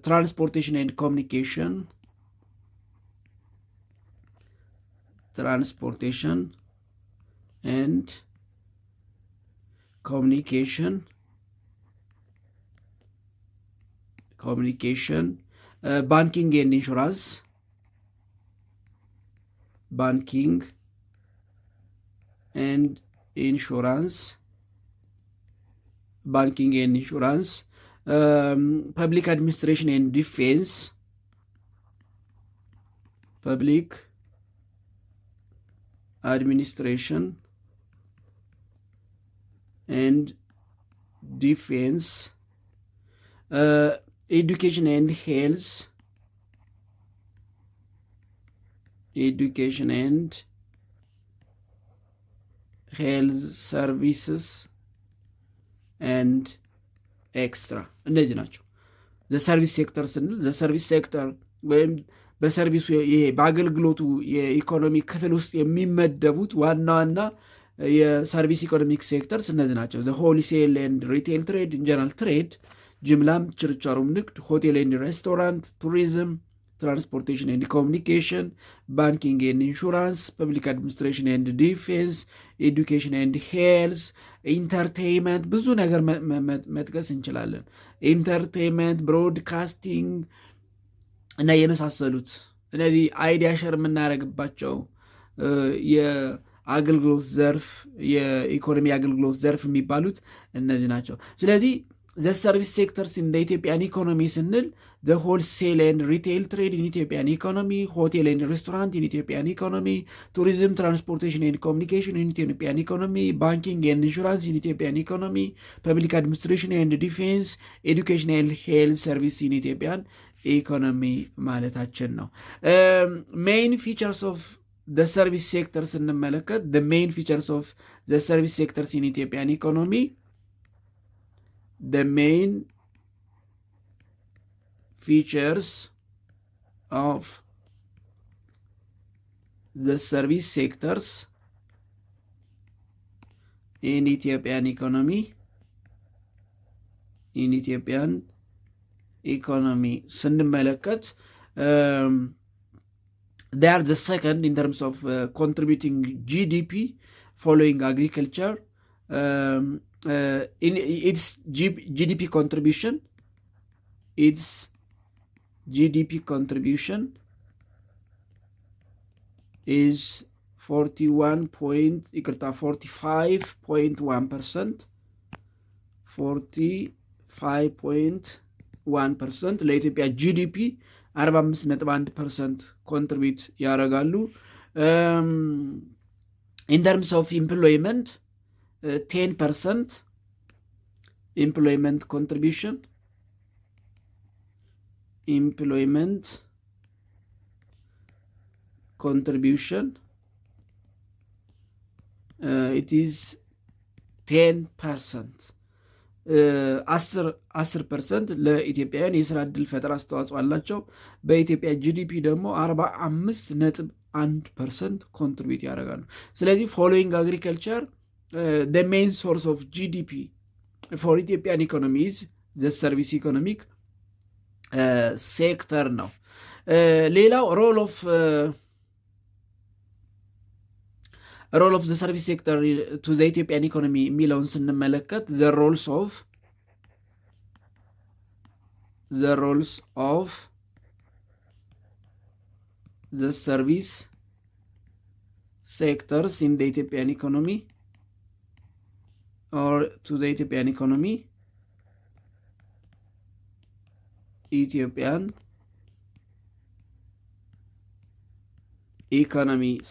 ትራንስፖርቴሽን ኤንድ ኮሚኒኬሽን ትራንስፖርቴሽን and communication banking and insurance banking and insurance, public administration and defense, public administration and defense, education and health, education and health services and ኤክስትራ እነዚህ ናቸው። ዘሰርቪስ ሴክተር ስንል ዘሰርቪስ ሴክተር ወይም በሰርቪሱ ይሄ በአገልግሎቱ የኢኮኖሚ ክፍል ውስጥ የሚመደቡት ዋና ዋና የሰርቪስ ኢኮኖሚክ ሴክተርስ እነዚህ ናቸው። ሆልሴል ኤንድ ሪቴል ትሬድ፣ ኢንጀነራል ትሬድ ጅምላም ችርቻሮም ንግድ፣ ሆቴል ኤንድ ሬስቶራንት፣ ቱሪዝም፣ ትራንስፖርቴሽን ኤንድ ኮሚኒኬሽን፣ ባንኪንግ ኤንድ ኢንሹራንስ፣ ፐብሊክ አድሚኒስትሬሽን ኤንድ ዲፌንስ፣ ኤዱኬሽን ኤንድ ሄልስ፣ ኢንተርቴይንመንት፣ ብዙ ነገር መጥቀስ እንችላለን። ኢንተርቴይንመንት፣ ብሮድካስቲንግ እና የመሳሰሉት እነዚህ አይዲያ ሸር የምናደርግባቸው የአገልግሎት ዘርፍ የኢኮኖሚ አገልግሎት ዘርፍ የሚባሉት እነዚህ ናቸው። ስለዚህ ዘ ሰርቪስ ሴክተርስ ኢን ኢትዮጵያን ኢኮኖሚ ስንል ዘ ሆልሴል ኤንድ ሪቴል ትሬድ ኢን ኢትዮጵያን ኢኮኖሚ፣ ሆቴል ኤንድ ሬስቶራንት ኢን ኢትዮጵያን ኢኮኖሚ፣ ቱሪዝም፣ ትራንስፖርቴሽን ኤንድ ኮሚኒኬሽን ኢን ኢትዮጵያን ኢኮኖሚ፣ ባንኪንግ ኤንድ ኢንሹራንስ ኢን ኢትዮጵያን ኢኮኖሚ፣ ፐብሊክ አድሚኒስትሬሽን ኤንድ ዲፌንስ፣ ኤዱኬሽን ኤንድ ሄልት ሰርቪስ ኢን ኢትዮጵያን ኢኮኖሚ ማለታችን ነው። ሜይን ፊቸርስ ኦፍ ዘ ሰርቪስ ሴክተር ስንመለከት ዘ ሜይን ፊቸርስ ኦፍ ዘ ሰርቪስ ሴክተርስ ኢን ኢትዮጵያን ኢኮኖሚ the main features of the service sectors in Ethiopian economy ስንመለከት they are the second in terms of contributing GDP following agriculture. In its GDP contribution, is 45.1%. 45.1% ለኢትዮጵያ ጂዲፒ 45.1% ኮንትሪቢዩት ያደርጋሉ። in terms of employment 10% employment contribution. It is 10%. 10% ለኢትዮጵያውያን የስራ ዕድል ፈጠራ አስተዋጽኦ አላቸው። በኢትዮጵያ ጂዲፒ ደግሞ 45.1% ኮንትሪቢዩት ያደርጋሉ። ስለዚህ ፎሎዊንግ አግሪከልቸር the main source of GDP for Ethiopian economy is the service economic sector ነው። ሌላው role of the service sector to the Ethiopian economy የሚለውን ስንመለከት the roles of the service sectors in the Ethiopian economy or to the Ethiopian economy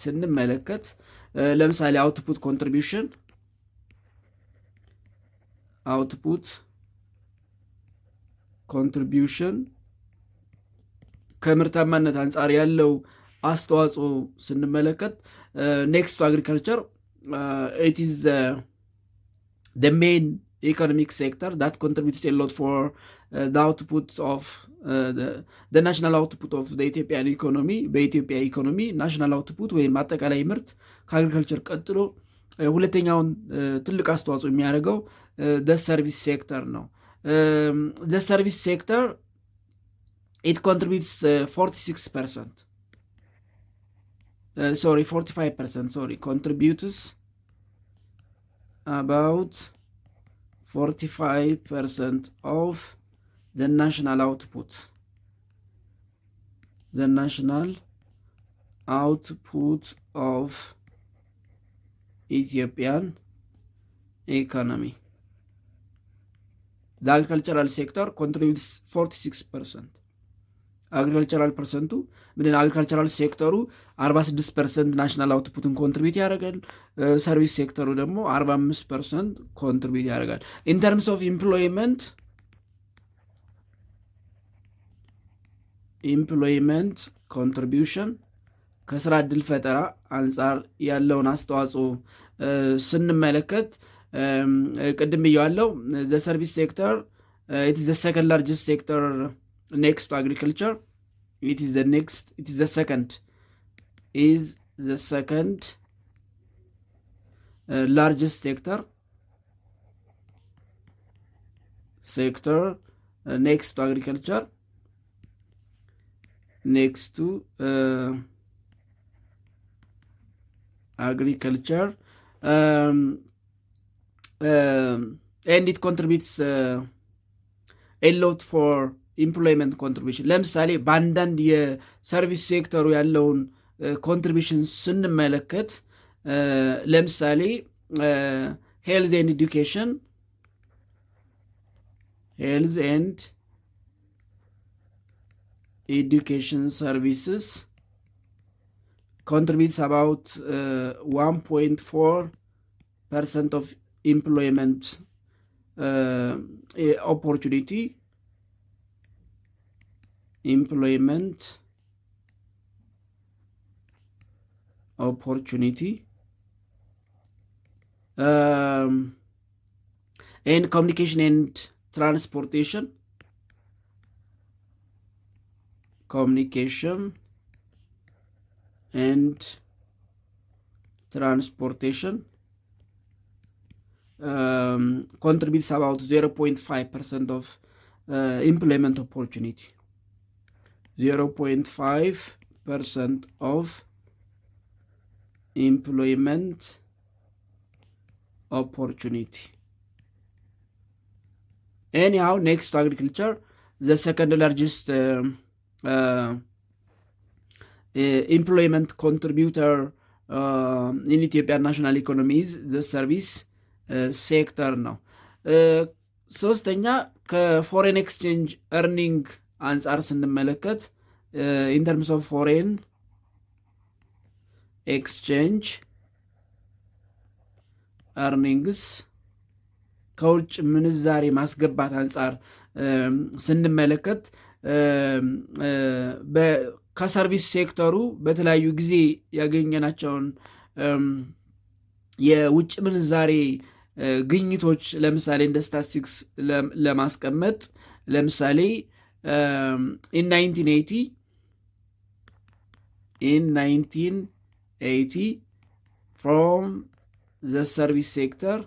ስንመለከት ለምሳሌ አውትፑት ኮንትሪቢዩሽን ከምርታማነት አንጻር ያለው አስተዋጽኦ ስንመለከት ኔክስት ቱ አግሪካልቸር it is the main economic sector that contributes a lot for the output of the national output of the Ethiopian economy. በኢትዮጵያ ኢኮኖሚ ናሽናል አውትፑት ወይም አጠቃላይ ምርት ከአግሪካልቸር ቀጥሎ ሁለተኛውን ትልቅ አስተዋጽኦ የሚያደርገው the service sector ነው። the service sector it contributes 45% contributes about 45% of the national output. output of Ethiopian economy. The agricultural sector contributes 46%. አግሪካልቸራል ፐርሰንቱ ምንድን አግሪካልቸራል ሴክተሩ 46% ናሽናል አውትፑትን ኮንትሪቢዩት ያደርጋል። ሰርቪስ ሴክተሩ ደግሞ 45% ኮንትሪቢዩት ያደርጋል። ኢን ተርምስ ኦፍ ኢምፕሎይመንት ኮንትሪቢዩሽን ከስራ ዕድል ፈጠራ አንጻር ያለውን አስተዋጽኦ ስንመለከት ቅድም ብየዋለው ዘ ሰርቪስ ሴክተር ኢት ኢዝ ዘ ሰከንድ ላርጀስት ሴክተር next to agriculture. It is the second largest sector next to agriculture, and it contributes a lot for ኢምፕሎይመንት ኮንትሪቢሽን። ለምሳሌ በአንዳንድ የሰርቪስ ሴክተሩ ያለውን ኮንትሪቢሽን ስንመለከት ለምሳሌ ሄልዝ ኤንድ ኤዱኬሽን ሰርቪስስ contributes about 1.4% of employment opportunity. And communication and transportation. Contributes about 0.5% of employment opportunity. 0.5% of employment opportunity. Anyhow, next to agriculture, the second largest employment contributor in Ethiopian national economy is the service sector ነው። ሶስተኛ ከፎሬን ኤክስቼንጅ earning አንጻር ስንመለከት ኢን ተርምስ ኦፍ ፎሬን ኤክስቼንጅ earnings ከውጭ ምንዛሬ ማስገባት አንጻር ስንመለከት ከሰርቪስ ሴክተሩ በተለያዩ ጊዜ ያገኘናቸውን የውጭ ምንዛሬ ግኝቶች ለምሳሌ እንደ ስታቲስቲክስ ለማስቀመጥ ለምሳሌ in 1980 from the service sector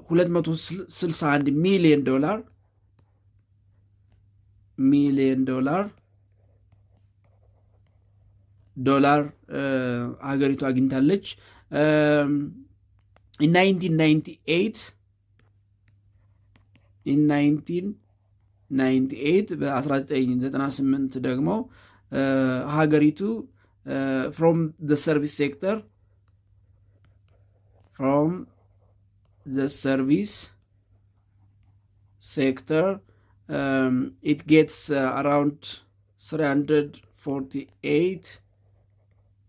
$261 million ሀገሪቱ አግኝታለች። in 1998 በ1998 ደግሞ ሀገሪቱ from the service sector it gets around $348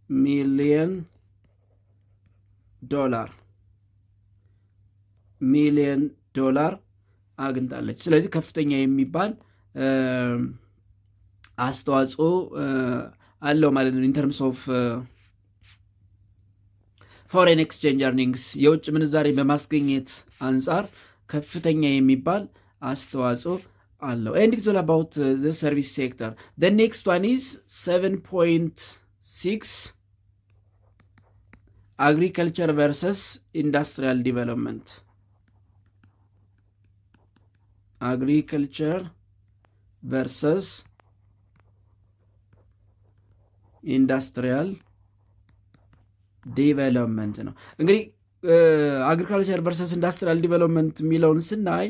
million አግኝታለች። ስለዚህ ከፍተኛ የሚባል አስተዋጽኦ አለው ማለት ነው። ኢን ተርምስ ኦፍ ፎሬን ኤክስቼንጅ earnings የውጭ ምንዛሬ በማስገኘት አንጻር ከፍተኛ የሚባል አስተዋጽኦ አለው። and it's all about the service sector. The next one is 7.6 agriculture versus industrial development. Agriculture versus industrial ዴቨሎፕመንት ነው። እንግዲህ አግሪካልቸር ቨርሰስ ኢንዱስትሪያል ዲቨሎፕመንት የሚለውን ስናይ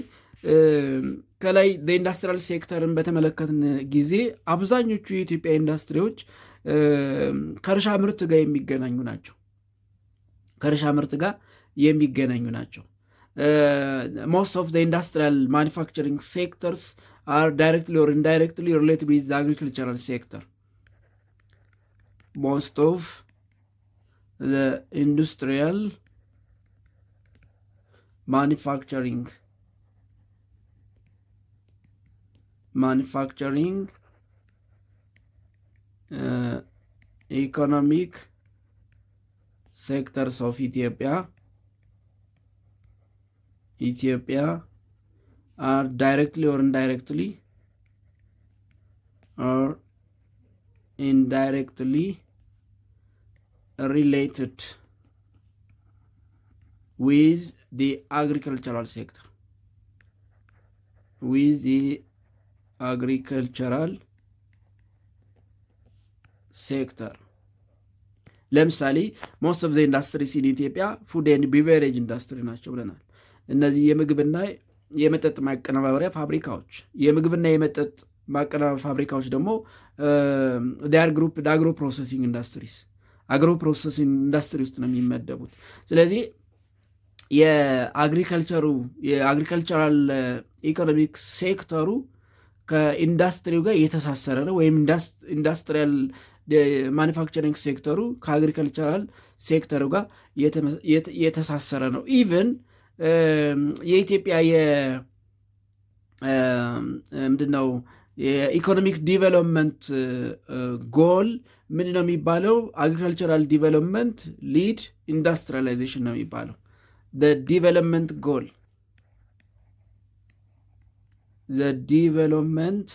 ከላይ ኢንዱስትሪያል ሴክተርን በተመለከትን ጊዜ አብዛኞቹ የኢትዮጵያ ኢንዱስትሪዎች ከእርሻ ምርት ጋር የሚገናኙ ናቸው። most of the industrial manufacturing sectors are directly or indirectly related with the agricultural sector. Most of the industrial manufacturing economic sectors of Ethiopia are directly or indirectly related with the agricultural sector. ለምሳሌ most of the industries in Ethiopia food and beverage industry ናቸው ብለናል። እነዚህ የምግብና የመጠጥ ማቀነባበሪያ ፋብሪካዎች፣ የምግብና የመጠጥ ማቀነባበሪያ ፋብሪካዎች ደግሞ they are grouped agro processing industries አግሮ ፕሮሰሲንግ ኢንዱስትሪ ውስጥ ነው የሚመደቡት። ስለዚህ የአግሪካልቸራል ኢኮኖሚክ ሴክተሩ ከኢንዱስትሪው ጋር የተሳሰረ ነው፣ ወይም ኢንዱስትሪያል ማኒፋክቸሪንግ ሴክተሩ ከአግሪካልቸራል ሴክተሩ ጋር የተሳሰረ ነው። ኢቨን የኢትዮጵያ ምንድነው የኢኮኖሚክ ዲቨሎፕመንት ጎል ምንድን ነው የሚባለው? አግሪካልቸራል ዲቨሎፕመንት ሊድ ኢንዱስትሪያላይዜሽን ነው የሚባለው። ዲቨሎፕመንት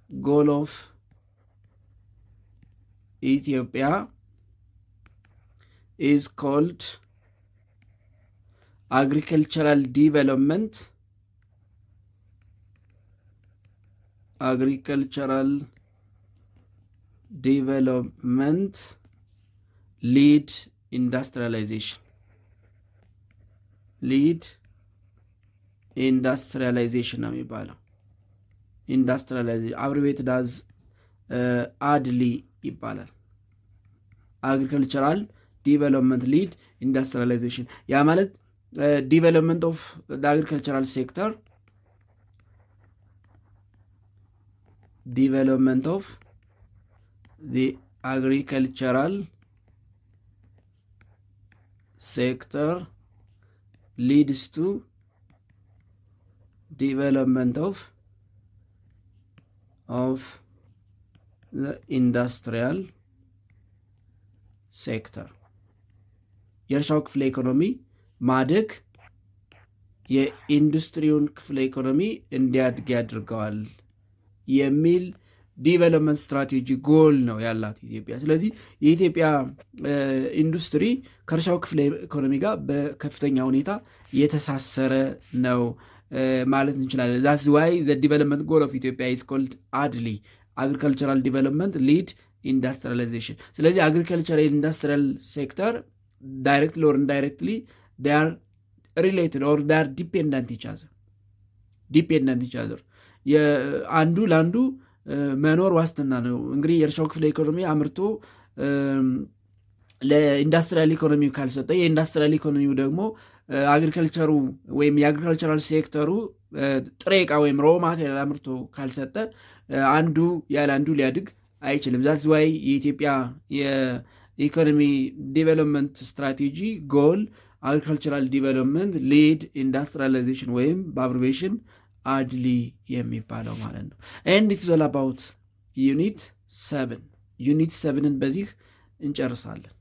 ጎል ኦፍ ኢትዮጵያ is called agricultural development lead industrialization ነው የሚባለው። ኢንዱስትሪያላይዜሽን አብሪቬትድ አዝ አድሊ ይባላል። አግሪካልቸራል ዲቨሎፕመንት ሊድ ኢንዱስትሪያላይዜሽን፣ ያ ማለት ዲቨሎፕመንት ኦፍ አግሪካልቸራል ሴክተር development of the agricultural sector leads to development of the industrial sector። የእርሻው ክፍለ ኢኮኖሚ ማደግ የኢንዱስትሪውን ክፍለ ኢኮኖሚ እንዲያድግ ያድርገዋል የሚል ዲቨሎፕመንት ስትራቴጂ ጎል ነው ያላት ኢትዮጵያ። ስለዚህ የኢትዮጵያ ኢንዱስትሪ ከእርሻው ክፍለ ኢኮኖሚ ጋር በከፍተኛ ሁኔታ የተሳሰረ ነው ማለት እንችላለን። that's why the development goal of Ethiopia is called ADLI, agricultural development lead industrialization። ስለዚህ agricultural industrial sector directly or indirectly they are related or they are dependent each other አንዱ ለአንዱ መኖር ዋስትና ነው። እንግዲህ የእርሻው ክፍለ ኢኮኖሚ አምርቶ ለኢንዱስትሪያል ኢኮኖሚ ካልሰጠ፣ የኢንዱስትሪያል ኢኮኖሚው ደግሞ አግሪካልቸሩ ወይም የአግሪካልቸራል ሴክተሩ ጥሬ ዕቃ ወይም ሮ ማቴሪያል አምርቶ ካልሰጠ አንዱ ያለ አንዱ ሊያድግ አይችልም። ዛትስ ዋይ የኢትዮጵያ የኢኮኖሚ ዲቨሎፕመንት ስትራቴጂ ጎል አግሪካልቸራል ዲቨሎፕመንት ሊድ ኢንዱስትሪያላይዜሽን ወይም በአብሪቬሽን አድሊ የሚባለው ማለት ነው። ኤንድ ኢትስ ኦል አባውት ዩኒት 7 በዚህ እንጨርሳለን።